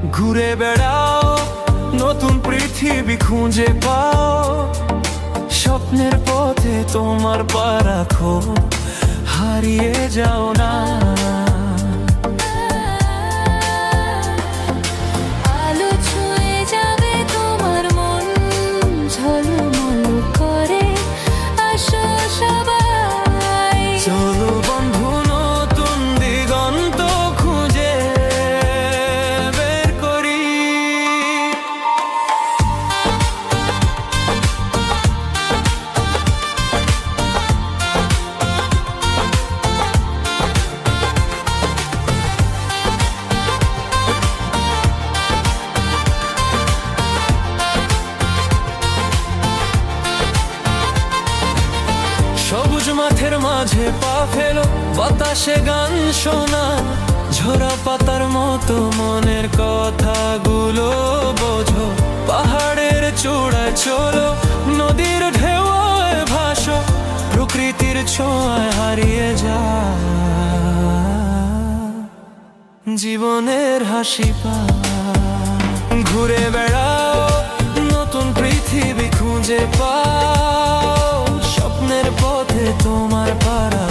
ঘুরে বেড়াও, নতুন পৃথিবী খুঁজে পাও, স্বপ্নের পথে তোমার পা রাখো, হারিয়ে যাও না। আলো ছুঁয়ে যাবে তোমার মন, ঝলমল করে আসো সবাই। চলো বন্ধু, নতুন দিগন্ত খুঁজে বের করি। সবুজ মাঠের মাঝে পা ফেলো, বাতাসে গান শোনা, ঝরা পাতার মতো মনের কথাগুলো বোঝো। পাহাড়ের চূড়ায় চলো, নদীর ঢেউয়ে ভাসো, প্রকৃতির ছোঁয়ায় হারিয়ে যা জীবনের হাসি পা। ঘুরে বেড়াও, নতুন পৃথিবী খুঁজে পাও, স্বপ্নের পথে তোমার পা রাখো।